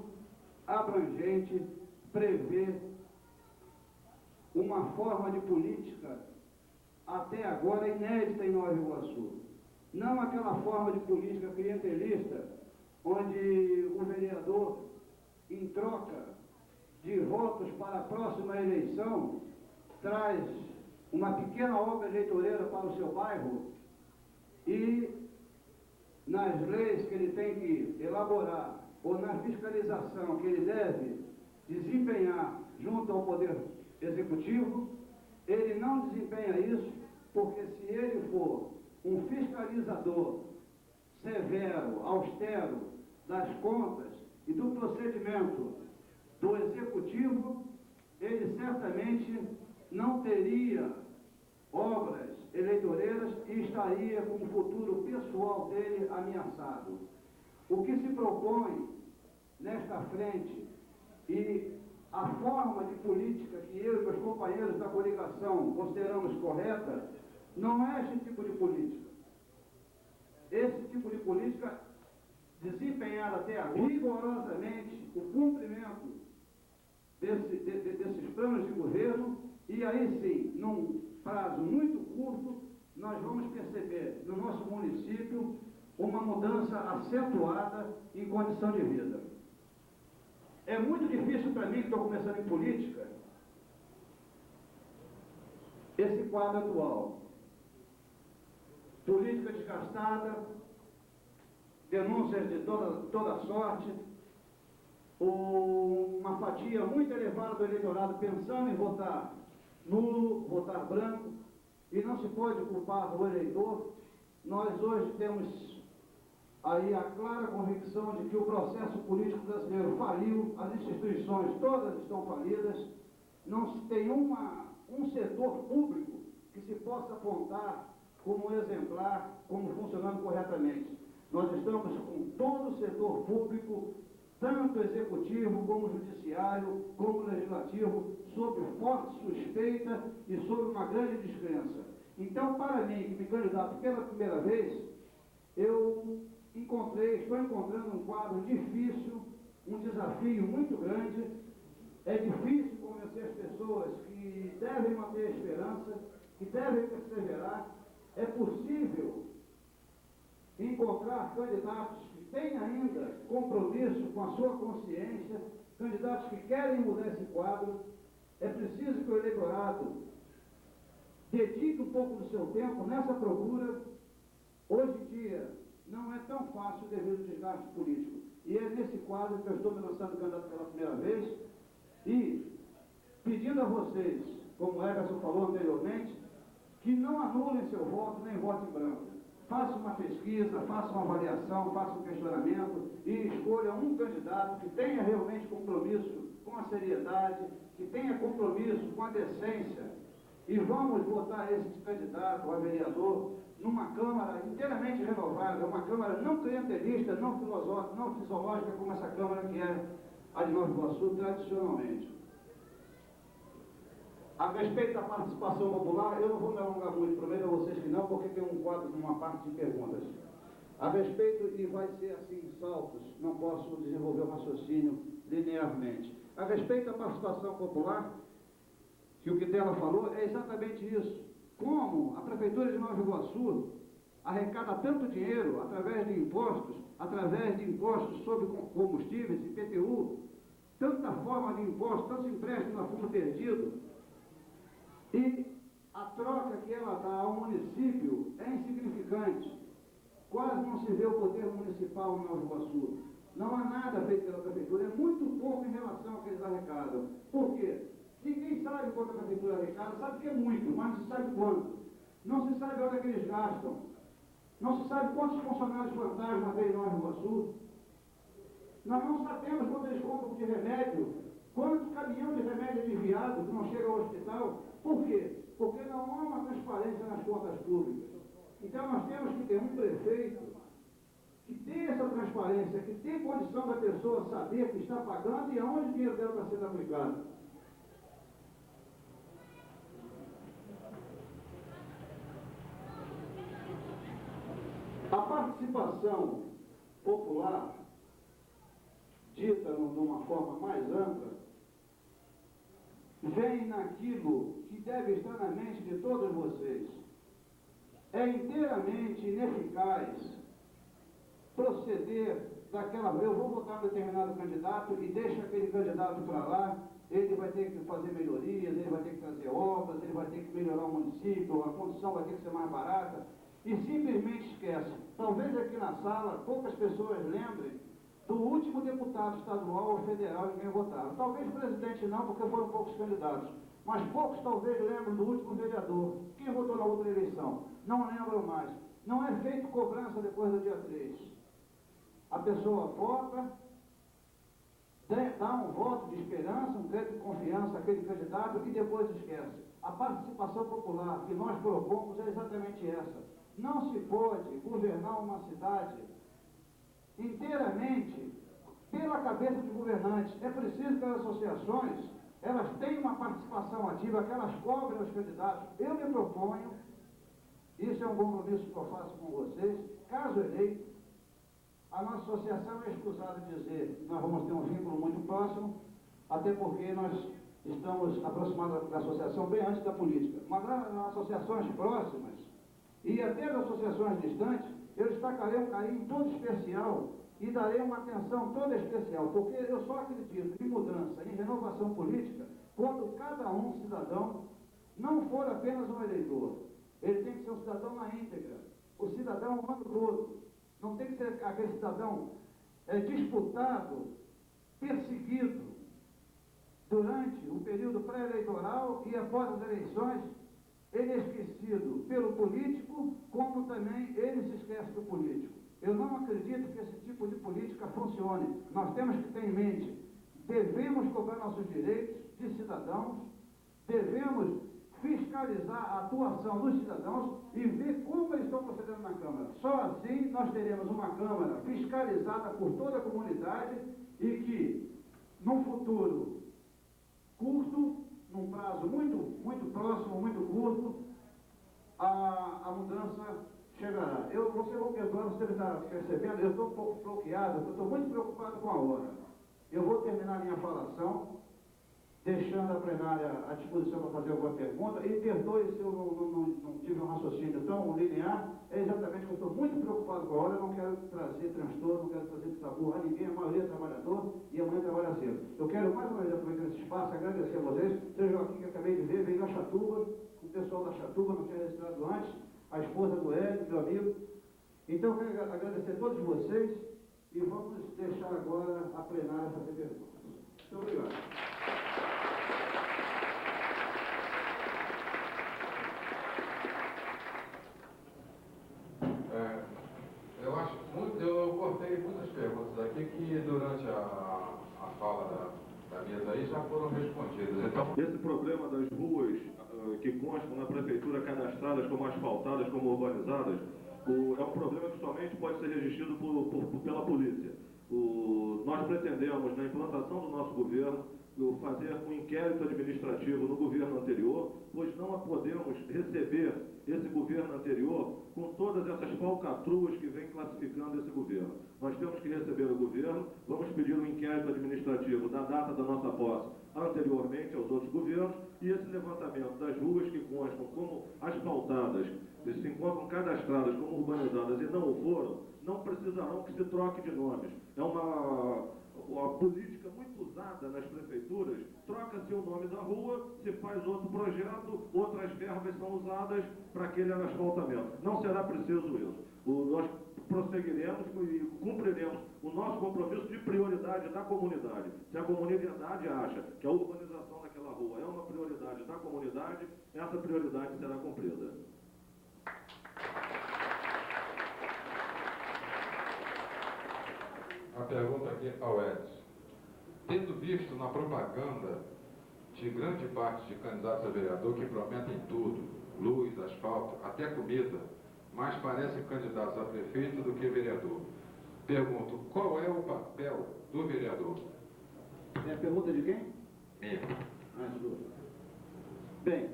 abrangente prevê uma forma de política até agora inédita em Nova Iguaçu. Não aquela forma de política clientelista, onde o vereador, em troca de votos para a próxima eleição, traz uma pequena obra eleitoreira para o seu bairro e, nas leis que ele tem que elaborar ou na fiscalização que ele deve desempenhar junto ao Poder Executivo, ele não desempenha isso, porque se ele for um fiscalizador severo, austero das contas e do procedimento do Executivo, ele certamente não teria obras eleitoreiras e estaria com o futuro pessoal dele ameaçado. O que se propõe nesta frente e a forma de política que eu e meus companheiros da coligação consideramos correta, não é esse tipo de política. Esse tipo de política desempenhar até agora rigorosamente o cumprimento desses planos de governo, e aí sim, num prazo muito curto, nós vamos perceber no nosso município uma mudança acentuada em condição de vida. É muito difícil para mim, que estou começando em política, esse quadro atual. Política desgastada, denúncias de toda sorte, uma fatia muito elevada do eleitorado pensando em votar nulo, votar branco, e não se pode culpar o eleitor. Nós hoje temos aí a clara convicção de que o processo político brasileiro faliu, as instituições todas estão falidas, não se tem um setor público que se possa apontar como exemplar, como funcionando corretamente. Nós estamos com todo o setor público, tanto executivo como judiciário, como legislativo, sob forte suspeita e sob uma grande descrença. Então, para mim, que me candidato pela primeira vez, eu estou encontrando um quadro difícil, um desafio muito grande. É difícil convencer as pessoas que devem manter a esperança, que devem perseverar. É possível encontrar candidatos que têm ainda compromisso com a sua consciência, candidatos que querem mudar esse quadro. É preciso que o eleitorado dedique um pouco do seu tempo nessa procura. Hoje em dia não é tão fácil devido ao desgaste político. E é nesse quadro que eu estou me lançando candidato pela primeira vez e pedindo a vocês, como o Everson falou anteriormente, que não anulem seu voto nem voto em branco. Faça uma pesquisa, faça uma avaliação, faça um questionamento e escolha um candidato que tenha realmente compromisso com a seriedade, que tenha compromisso com a decência. E vamos votar esse candidato a vereador numa Câmara inteiramente renovada, uma Câmara não clientelista, não filosófica, não fisiológica, como essa Câmara que é a de Nova Iguaçu tradicionalmente. A respeito da participação popular, eu não vou me alongar muito, prometo a vocês que não, porque tem um quadro numa parte de perguntas. A respeito, e vai ser assim em saltos, não posso desenvolver o raciocínio linearmente. A respeito da participação popular, que o Quintela falou, é exatamente isso. Como a Prefeitura de Nova Iguaçu arrecada tanto dinheiro através de impostos sobre combustíveis, IPTU, tanta forma de impostos, tantos empréstimos a fundo perdido, e a troca que ela dá ao município é insignificante. Quase não se vê o poder municipal em Nova Iguaçu. Não há nada feito pela Prefeitura, é muito pouco em relação ao que eles arrecadam. Por quê? Ninguém sabe quanto a Prefeitura arrecada, sabe que é muito, mas não se sabe quanto. Não se sabe onde é que eles gastam. Não se sabe quantos funcionários fantasmas tem em Nova Iguaçu. Nós não sabemos quanto eles compram de remédio, quantos caminhões de remédio desviado que não chegam ao hospital. Por quê? Porque não há uma transparência nas contas públicas. Então nós temos que ter um prefeito que tem essa transparência, que tem condição da pessoa saber que está pagando e aonde o dinheiro dela está sendo aplicado. participação popular, dita de uma forma mais ampla, vem naquilo que deve estar na mente de todos vocês. É inteiramente ineficaz proceder daquela... Eu vou votar um determinado candidato e deixo aquele candidato para lá, ele vai ter que fazer melhorias, ele vai ter que trazer obras, ele vai ter que melhorar o município, a condição vai ter que ser mais barata, e simplesmente esquece. Talvez aqui na sala poucas pessoas lembrem do último deputado estadual ou federal em quem votaram. Talvez presidente não, porque foram poucos candidatos. Mas poucos talvez lembrem do último vereador. Quem votou na outra eleição? Não lembram mais. Não é feito cobrança depois do dia 3. A pessoa vota, dá um voto de esperança, um crédito de confiança àquele candidato e depois esquece. A participação popular que nós propomos é exatamente essa. Não se pode governar uma cidade inteiramente pela cabeça de governantes. É preciso que as associações, elas tenham uma participação ativa, que elas cobrem os candidatos. Eu me proponho, isso é um compromisso que eu faço com vocês, caso eleito, a nossa associação é escusada de dizer que nós vamos ter um vínculo muito próximo, até porque nós estamos aproximados da associação bem antes da política. Mas nas associações próximas e até as associações distantes, eu destacarei um carinho todo especial e darei uma atenção toda especial, porque eu só acredito em mudança, em renovação política, quando cada um cidadão não for apenas um eleitor. Ele tem que ser um cidadão na íntegra, o cidadão o ano todo. Não tem que ser aquele cidadão disputado, perseguido, durante o período pré-eleitoral e após as eleições, ele é esquecido pelo político, como também ele se esquece do político. Eu não acredito que esse tipo de política funcione. Nós temos que ter em mente, devemos cobrar nossos direitos de cidadãos, devemos fiscalizar a atuação dos cidadãos e ver como eles estão procedendo na Câmara. Só assim nós teremos uma Câmara fiscalizada por toda a comunidade e que, num futuro curto, num prazo muito próximo, muito curto, a mudança chegará. Vocês vão perdoar, você está percebendo, eu estou um pouco bloqueado, eu estou muito preocupado com a hora. Eu vou terminar minha falação, deixando a plenária à disposição para fazer alguma pergunta, e perdoe se eu não tive um raciocínio tão linear, é exatamente que eu estou muito preocupado com a hora, eu não quero trazer transtorno, não quero trazer tabu a ninguém, a maioria é trabalhador e amanhã trabalha cedo. Eu quero mais uma vez aproveitar esse espaço, agradecer a vocês, seu Joaquim, que acabei de ver, veio da Chatuba, o pessoal da Chatuba, não tinha registrado antes, a esposa do Hélio, meu amigo. Então, eu quero agradecer a todos vocês e vamos deixar agora a plenária fazer perguntas. Muito obrigado. Eu cortei muitas perguntas aqui que durante a fala da mesa aí já foram respondidas. Então, esse problema das ruas que constam na prefeitura cadastradas como asfaltadas, como urbanizadas, é um problema que somente pode ser registrado pela polícia. Nós pretendemos, na implantação do nosso governo, fazer um inquérito administrativo no governo anterior, pois não podemos receber esse governo anterior com todas essas falcatruas que vem classificando esse governo. Nós temos que receber o governo, vamos pedir um inquérito administrativo da data da nossa posse anteriormente aos outros governos, e esse levantamento das ruas que constam como asfaltadas, que se encontram cadastradas como urbanizadas e não o foram, não precisarão que se troque de nomes. É uma política muito usada nas prefeituras, troca-se o nome da rua, se faz outro projeto, outras verbas são usadas para aquele asfaltamento. Não será preciso isso. Nós prosseguiremos e cumpriremos o nosso compromisso de prioridade da comunidade. Se a comunidade acha que a urbanização daquela rua é uma prioridade da comunidade, essa prioridade será cumprida. a pergunta aqui ao Edson. Tendo visto na propaganda de grande parte de candidatos a vereador que prometem tudo, luz, asfalto, até comida, mas parecem candidatos a prefeito do que vereador. Pergunto, qual é o papel do vereador? É a pergunta de quem? Minha. Bem,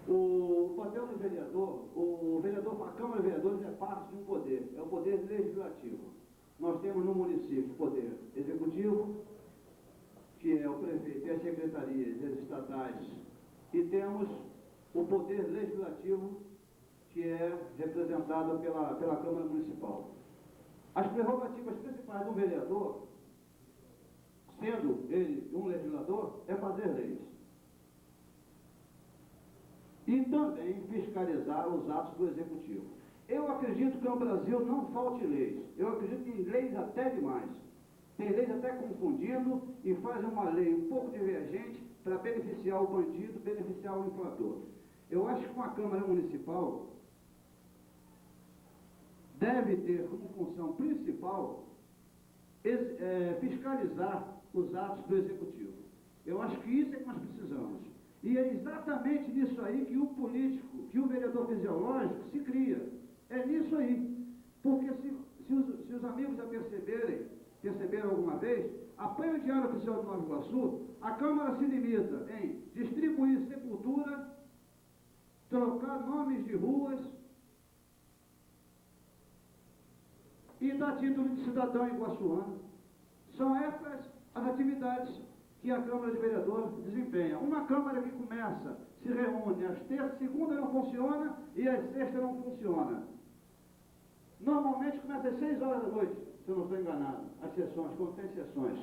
o papel do vereador, a Câmara de Vereadores é parte de um poder, é o poder legislativo. Nós temos no município o poder executivo, que é o prefeito e as secretarias as estatais, e temos o poder legislativo, que é representado pela Câmara Municipal. As prerrogativas principais do vereador, sendo ele um legislador, é fazer leis. E também fiscalizar os atos do Executivo. Eu acredito que no Brasil não falte leis. Eu acredito em leis até demais. Tem leis até confundindo e fazem uma lei um pouco divergente para beneficiar o bandido, beneficiar o infrator. Eu acho que uma Câmara Municipal deve ter como função principal fiscalizar os atos do Executivo. Eu acho que isso é que nós precisamos. E é exatamente nisso aí que o político, que o vereador fisiológico se cria. É nisso aí. Porque se os amigos já perceberam alguma vez, apanha o Diário Oficial de Nova Iguaçu, a Câmara se limita em distribuir sepultura, trocar nomes de ruas e dar título de cidadão iguaçuano. São essas as atividades que a Câmara de Vereadores desempenha. Uma Câmara que começa, se reúne às terças, segunda não funciona e às sextas não funciona. Normalmente começa às 6 horas da noite, se eu não estou enganado, as sessões, quando tem sessões.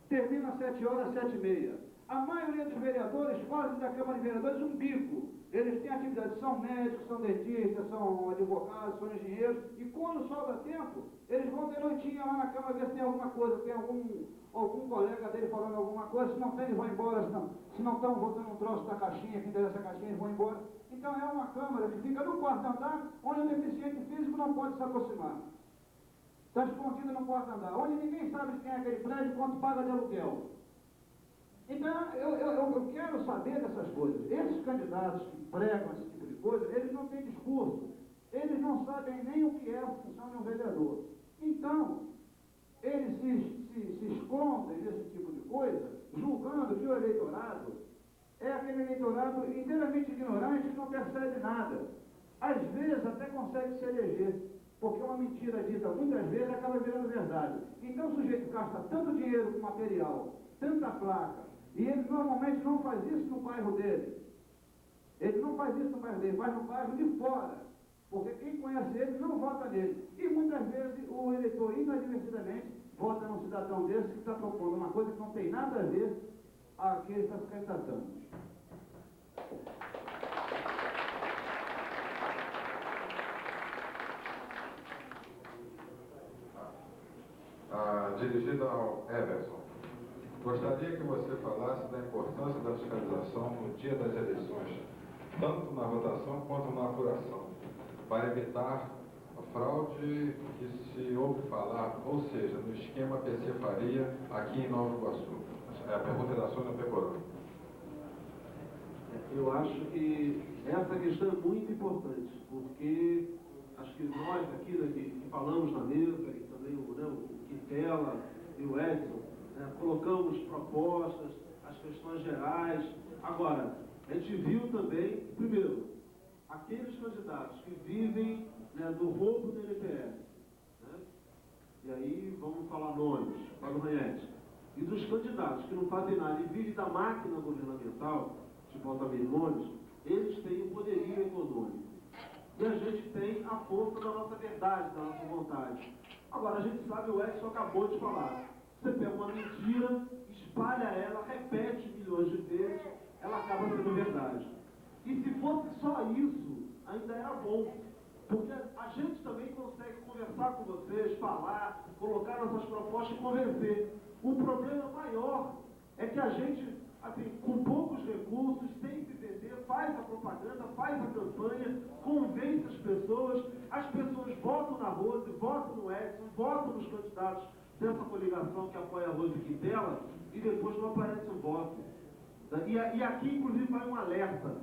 Termina às 7 horas, 7h30. A maioria dos vereadores fazem da Câmara de Vereadores um bico. Eles têm atividade, são médicos, são dentistas, são advogados, são engenheiros, e quando sobra tempo, eles vão de noitinha lá na Câmara ver se tem alguma coisa, tem algum colega dele falando alguma coisa, se não tem, eles vão embora, se não estão voltando um troço da caixinha, que interessa a caixinha, eles vão embora. Então é uma Câmara que fica no quarto andar, onde o deficiente físico não pode se aproximar. Está escondida no quarto andar, onde ninguém sabe de quem é aquele prédio, quanto paga de aluguel. Então, eu quero saber dessas coisas. Esses candidatos que pregam esse tipo de coisa, eles não têm discurso. Eles não sabem nem o que é a função de um vereador. Então, eles se escondem desse tipo de coisa, julgando que o eleitorado é aquele eleitorado inteiramente ignorante que não percebe nada. Às vezes até consegue se eleger, porque uma mentira dita muitas vezes acaba virando verdade. Então o sujeito gasta tanto dinheiro com material, tanta placa, e ele normalmente não faz isso no bairro dele. Ele não faz isso no bairro dele, faz no bairro de fora. Porque quem conhece ele não vota nele. E muitas vezes o eleitor, inadvertidamente, vota num cidadão desse que está propondo uma coisa que não tem nada a ver com a que ele está se candidatando. Dirigida ao Everson. Gostaria que você falasse da importância da fiscalização no dia das eleições, tanto na votação quanto na apuração, para evitar a fraude que se ouve falar, ou seja, no esquema PC Faria aqui em Nova Iguaçu. A pergunta é da Sônia Pecoraro. Eu acho que essa questão é muito importante, porque acho que nós aqui que falamos na mesa, e também o Quintela e o Edson, colocamos propostas, as questões gerais. Agora, a gente viu também, primeiro, aqueles candidatos que vivem do roubo do NPS, e aí vamos falar nomes, para o Ranhete, e dos candidatos que não fazem nada e vivem da máquina governamental, tipo Altamir Nunes, eles têm o poderio econômico. E a gente tem a força da nossa verdade, da nossa vontade. Agora, a gente sabe, o Edson acabou de falar, você pega uma mentira, espalha ela, repete milhões de vezes, ela acaba sendo verdade. E se fosse só isso, ainda era bom. Porque a gente também consegue conversar com vocês, falar, colocar nossas propostas e convencer. O problema maior é que a gente, assim, com poucos recursos, sem se vender, faz a propaganda, faz a campanha, convence as pessoas votam na Rose, votam no Edson, votam nos candidatos dessa coligação que apoia a Rose Quintela, e depois não aparece o voto. E aqui, inclusive, vai um alerta.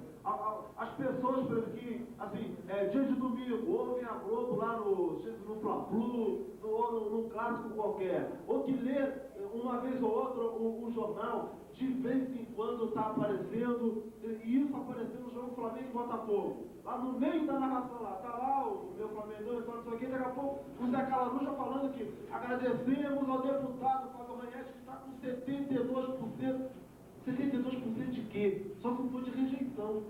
As pessoas, por exemplo, que, assim, dia de domingo, ouvem a Globo lá no Fla-Flu, ou num clássico qualquer, ou que lê uma vez ou outra um jornal, de vez em quando está aparecendo, e isso aparecendo no jogo Flamengo e Botafogo. Lá no meio da narração, lá, tá lá o meu Flamengo, não sei o quê, daqui a pouco o Zé Calaruja falando que agradecemos ao deputado Fábio Ranhetti, que está com 72%. 72% de quê? Só se for de rejeição.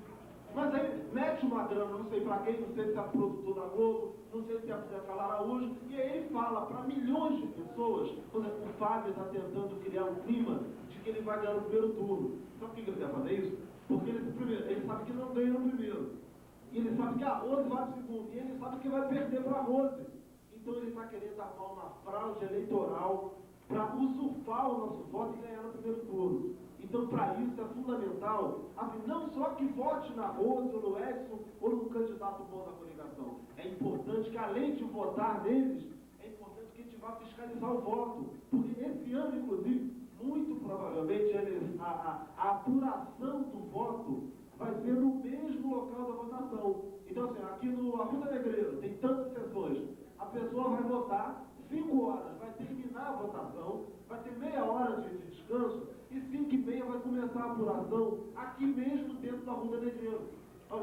Mas aí mete uma grana, não sei para quem, não sei se é produtor da Globo, não sei se é Cala Araújo, e aí ele fala para milhões de pessoas. Por exemplo, o Fábio está tentando criar um clima de que ele vai ganhar no primeiro turno. Sabe por que ele quer fazer isso? Porque ele sabe que não ganha no primeiro. E ele sabe que a Rose vai para o segundo. E ele sabe que vai perder para a Rose. Então ele está querendo armar uma fraude eleitoral para usurpar o nosso voto e ganhar no primeiro turno. Então, para isso é fundamental, assim, não só que vote na Rose, ou no Edson, ou no candidato bom da coligação. É importante que, além de votar neles, é importante que a gente vá fiscalizar o voto. Porque esse ano, inclusive, muito provavelmente, a apuração do voto vai ser no mesmo local da votação. Então, assim, aqui no Arruda Negreiro, tem tantas sessões. A pessoa vai votar 5 horas, vai terminar a votação, vai ter meia hora de descanso, e 5h30 vai começar a apuração aqui mesmo dentro da Arruda Negreiro.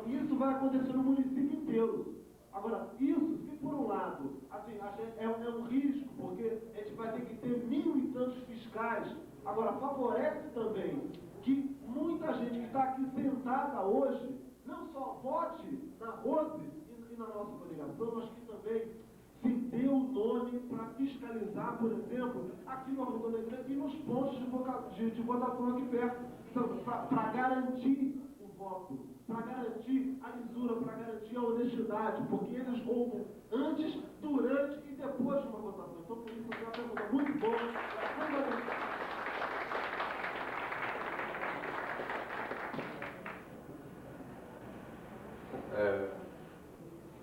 Isso vai acontecer no município inteiro. Agora, isso, se por um lado, assim, é um risco, porque a gente vai ter que ter 1000 e tantos fiscais. Agora, favorece também que muita gente que está aqui sentada hoje não só vote na Rose e na nossa coligação, mas que também se dê o nome para fiscalizar, por exemplo, aqui no Arruda Negreiro e nos pontos de votação aqui perto, para garantir o voto, para garantir a lisura, para garantir a honestidade, porque eles roubam antes, durante e depois de uma votação. Então, por isso, é uma pergunta muito boa, é fundamental.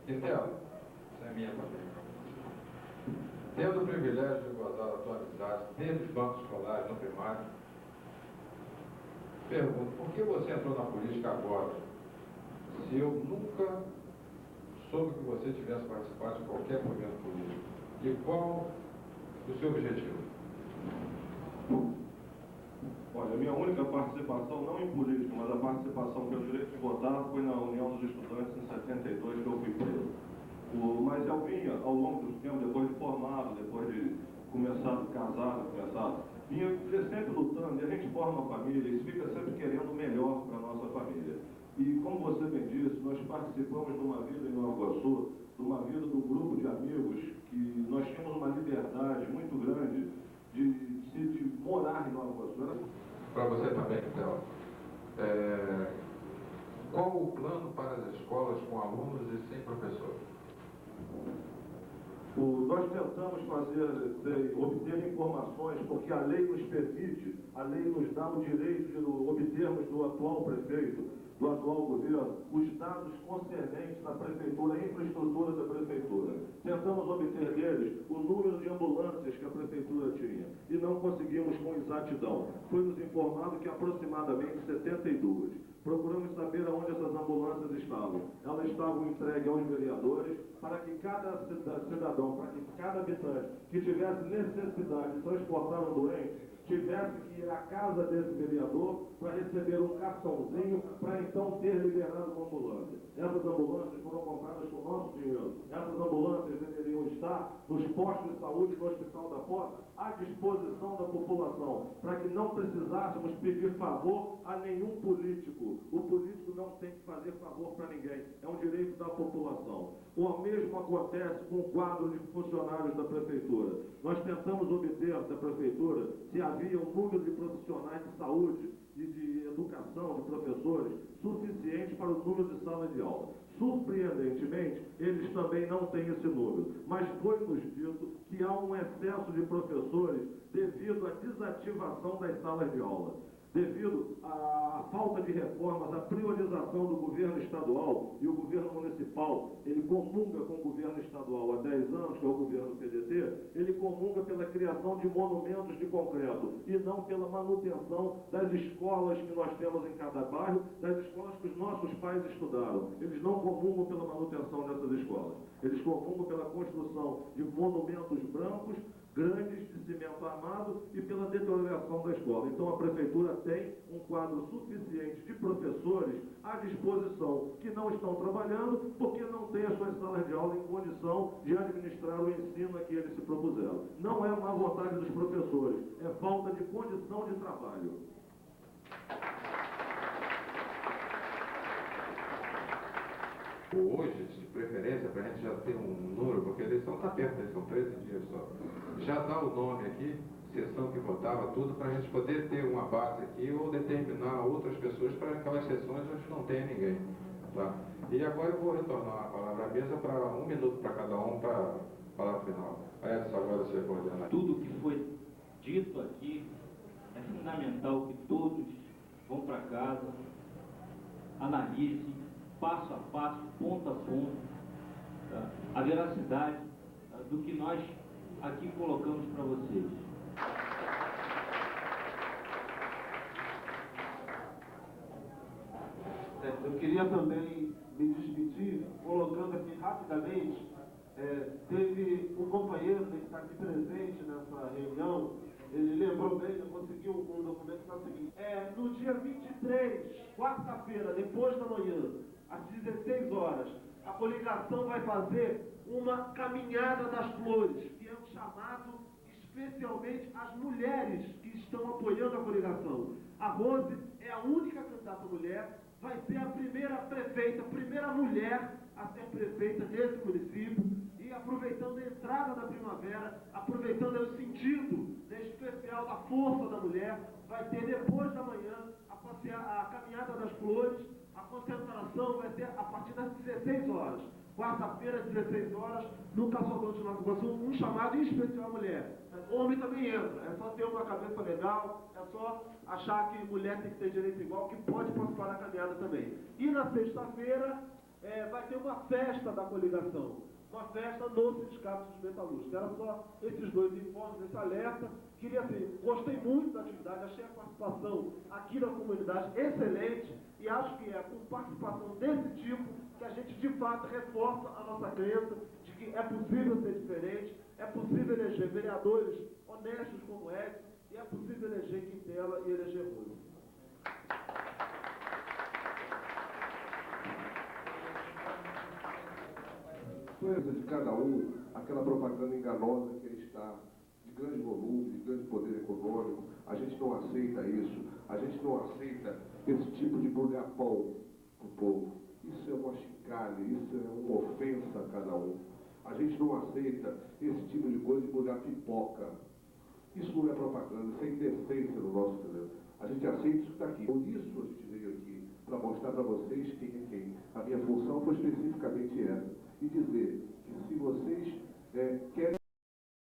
Entendo, essa é a minha também. Tendo o privilégio de gozar da tua amizade, desde os bancos escolares, no primário, pergunto, por que você entrou na política agora, se eu nunca soube que você tivesse participado de qualquer movimento político? E qual o seu objetivo? Olha, a minha única participação, não em política, mas a participação pelo direito de votar, foi na União dos Estudantes em 72, que eu fui preso. Mas eu vinha, ao longo do tempo, depois de formado, depois de começado, casado, vinha sempre lutando, e a gente forma uma família e fica sempre querendo o melhor para a nossa família. E como você bem disse, nós participamos de uma vida em Nova Iguaçu, de uma vida do grupo de amigos, que nós tínhamos uma liberdade muito grande de morar em Nova Iguaçu. Para você também, então, qual o plano para as escolas com alunos e sem professor? Nós tentamos obter informações, porque a lei nos permite, a lei nos dá o direito de obtermos do atual prefeito, do atual governo, os dados concernentes à prefeitura, a infraestrutura da prefeitura. Tentamos obter deles o número de ambulâncias que a prefeitura tinha e não conseguimos com exatidão. Foi-nos informado que aproximadamente 72. Procuramos saber aonde essas ambulâncias estavam. Elas estavam entregues aos vereadores para que cada cidadão, para que cada habitante que tivesse necessidade de transportar um doente, tivesse que ir à casa desse vereador para receber um cartãozinho para então ter liberado uma ambulância. Essas ambulâncias foram compradas com o nosso dinheiro. Essas ambulâncias deveriam estar nos postos de saúde do Hospital da Porta à disposição da população, para que não precisássemos pedir favor a nenhum político. O político não tem que fazer favor para ninguém. É um direito da população. O mesmo acontece com o quadro de funcionários da prefeitura. Nós tentamos obter da prefeitura se havia um número de profissionais de saúde e de educação, de professores, suficiente para o número de salas de aula. Surpreendentemente, eles também não têm esse número, mas foi-nos dito que há um excesso de professores devido à desativação das salas de aula. devido à falta de reformas, à priorização do governo estadual, e o governo municipal, ele comunga com o governo estadual há 10 anos, que é o governo PDT, ele comunga pela criação de monumentos de concreto, e não pela manutenção das escolas que nós temos em cada bairro, das escolas que os nossos pais estudaram. Eles não comungam pela manutenção dessas escolas. Eles comungam pela construção de monumentos brancos, grandes, de cimento armado, e pela deterioração da escola. Então a Prefeitura tem um quadro suficiente de professores à disposição que não estão trabalhando porque não têm as suas salas de aula em condição de administrar o ensino a que eles se propuseram. Não é má vontade dos professores, é falta de condição de trabalho. Hoje, de preferência, para a gente já ter um número, porque a eleição está perto, são 13 dias só. Já dá o nome aqui, sessão que votava, tudo, para a gente poder ter uma base aqui ou determinar outras pessoas para aquelas sessões onde não tem ninguém. Tá? E agora eu vou retornar a palavra à mesa para 1 minuto para cada um para a palavra final. Edson, agora você coordena. Tudo que foi dito aqui é fundamental que todos vão para casa, analisem, passo a passo, ponto a ponto, tá? A veracidade, tá, do que nós aqui colocamos para vocês. Eu queria também me despedir, colocando aqui rapidamente, teve um companheiro que está aqui presente nessa reunião, ele lembrou bem, ele conseguiu um documento que é o seguinte: no dia 23, quarta-feira, depois da manhã, às 16 horas, a coligação vai fazer uma caminhada das flores, que é um chamado especialmente às mulheres que estão apoiando a coligação. A Rose é a única candidata mulher, vai ser a primeira prefeita, a primeira mulher a ser prefeita desse município, e aproveitando a entrada da primavera, aproveitando o sentido especial da força da mulher, vai ter depois da manhã a caminhada das flores. A concentração vai ser a partir das 16 horas. Quarta-feira, 16 horas, no Caçador de Nova Iguaçu, um chamado em especial à mulher. Homem também entra, é só ter uma cabeça legal, é só achar que mulher tem que ter direito igual, que pode participar da caminhada também. E na sexta-feira, vai ter uma festa da coligação. Uma festa no Sindicato dos Metalúrgicos. Era só esses dois informes, esse alerta. Queria assim, gostei muito da atividade, achei a participação aqui da comunidade excelente, e acho que é com participação desse tipo que a gente de fato reforça a nossa crença de que é possível ser diferente, é possível eleger vereadores honestos como Edson, e é possível eleger Quintela e eleger Rose. De cada um, aquela propaganda enganosa que ele está, de grande volume, de grande poder econômico. A gente não aceita isso, a gente não aceita esse tipo de brulhapão para o povo. Isso é uma chicane, isso é uma ofensa a cada um. A gente não aceita esse tipo de coisa de brulhar pipoca. Isso não é propaganda, isso é indecência no nosso entendeu. A gente aceita isso que está aqui. Por isso a gente veio aqui, para mostrar para vocês quem é quem. A minha função foi especificamente essa. E dizer